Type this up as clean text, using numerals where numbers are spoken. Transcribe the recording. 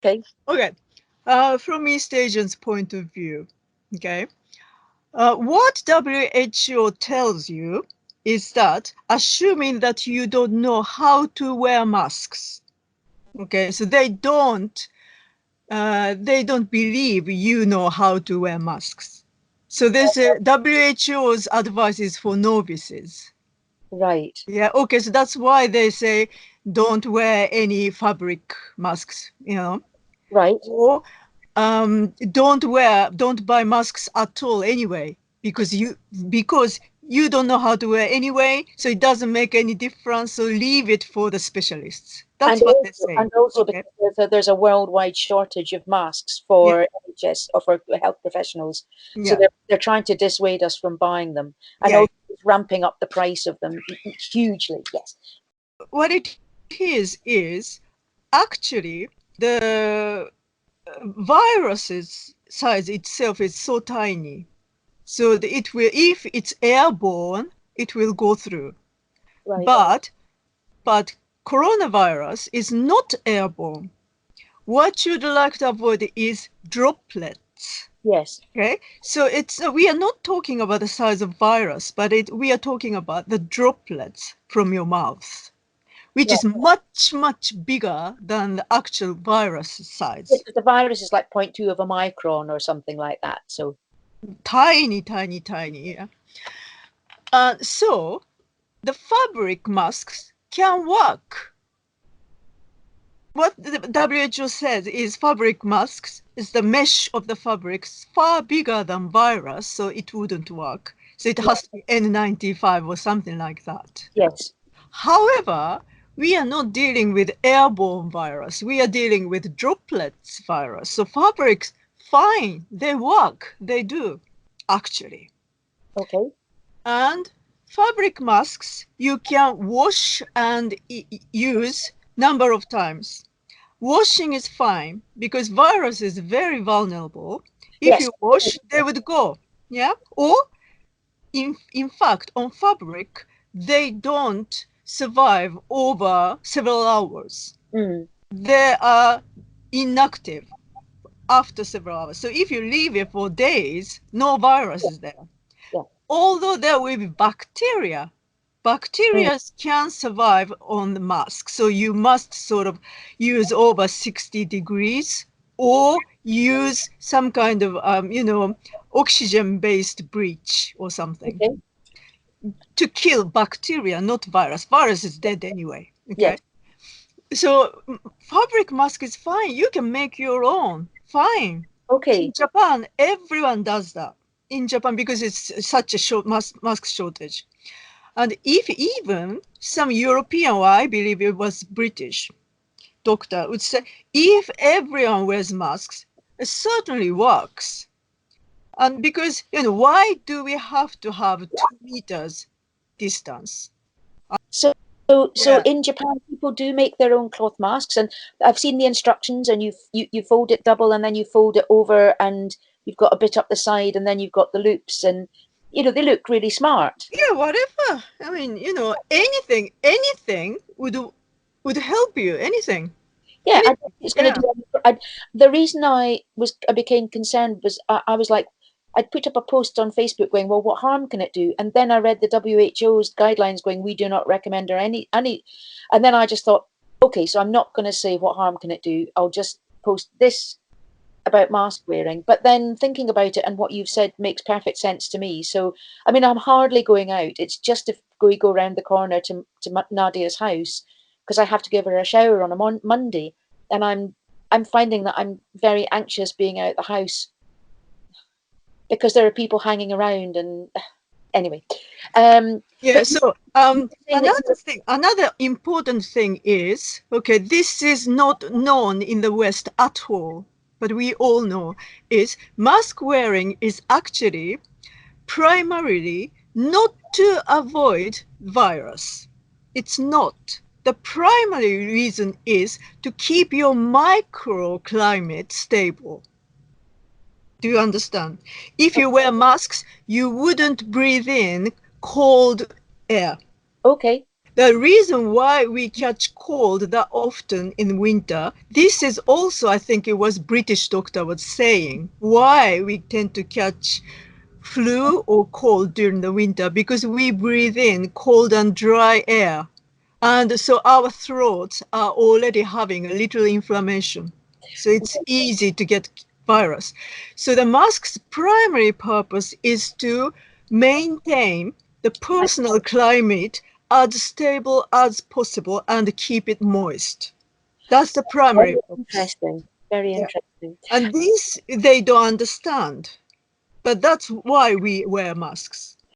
Okay. Okay. From East Asians' point of view, okay, what WHO tells you is that assuming that you don't know how to wear masks, okay, so they don't believe you know how to wear masks. So this WHO's advice is for novices. Right. Yeah, okay, so that's why they say don't wear any fabric masks, you know, Right. or don't buy masks at all anyway, because you don't know how to wear anyway, so it doesn't make any difference. So leave it for the specialists. That's what they say. And also Okay. because there's a worldwide shortage of masks Yeah. for NHS or for health professionals, so Yeah. they're trying to dissuade us from buying them, and Yeah. also ramping up the price of them hugely. Yes. What it is actually the virus's size itself is so tiny. So it will, if it's airborne, it will go through. Right. But coronavirus is not airborne. What you'd like to avoid is droplets. Yes. Okay, so it's we are not talking about the size of virus, but we are talking about the droplets from your mouth, which Right. is much bigger than the actual virus Yes, size. 'cause the virus is like 0.2 of a micron or something like that. So Tiny. Yeah. So the fabric masks can work. What the WHO says is fabric masks is the mesh of the fabrics far bigger than virus, so it wouldn't work. So it yeah, has to be N95 or something like that. yes. However, we are not dealing with airborne virus. We are dealing with droplets virus. So fabrics, fine, they work, they do, actually. Okay. And fabric masks, you can wash and use number of times. Washing is fine because virus is very vulnerable. If Yes. you wash, they would go. Yeah. Or in fact, on fabric, they don't survive over several hours. Mm, They are inactive after several hours. So if you leave it for days, no virus yeah. is there. Yeah. Although there will be bacteria, Mm, bacteria can survive on the mask. So you must sort of use over 60 degrees or use some kind of, oxygen-based breach or something okay. to kill bacteria, not virus. Virus is dead anyway. Yes. Okay. So fabric mask is fine. You can make your own. Fine. In Okay. Japan, everyone does that. In Japan, because it's such a short mask shortage. And if even some European, or I believe it was British, doctor would say, if everyone wears masks, it certainly works. And because, why do we have to have 2 meters distance? So Yeah. in Japan, people do make their own cloth masks, and I've seen the instructions, and you fold it double, and then you fold it over, and you've got a bit up the side, and then you've got the loops, and they look really smart. Yeah, whatever. I mean, anything would help you. Anything. Yeah, I Anything. don't think it's going to Yeah. do any. The reason I became concerned was I was like, I'd put up a post on Facebook going, well, what harm can it do? And then I read the WHO's guidelines going, we do not recommend or any, and then I just thought, okay, so I'm not going to say what harm can it do. I'll just post this about mask wearing. But then thinking about it and what you've said makes perfect sense to me. So I mean, I'm hardly going out. It's just if we go round the corner to Nadia's house because I have to give her a shower on a Monday, and I'm finding that I'm very anxious being out the house because there are people hanging around and anyway. Yeah. But So, you were saying that you another important thing is, okay, this is not known in the West at all, but we all know is mask wearing is actually primarily not to avoid virus. It's not. The primary reason is to keep your microclimate stable. Do you understand? If you wear masks, you wouldn't breathe in cold air. okay. The reason why we catch cold that often in winter, this is also, I think it was British doctor was saying, why we tend to catch flu or cold during the winter, because we breathe in cold and dry air. And so our throats are already having a little inflammation. So it's easy to get virus. So the mask's primary purpose is to maintain the personal climate as stable as possible and keep it moist. That's the primary Very purpose. interesting. Very Yeah. interesting. And this they don't understand. But that's why we wear masks.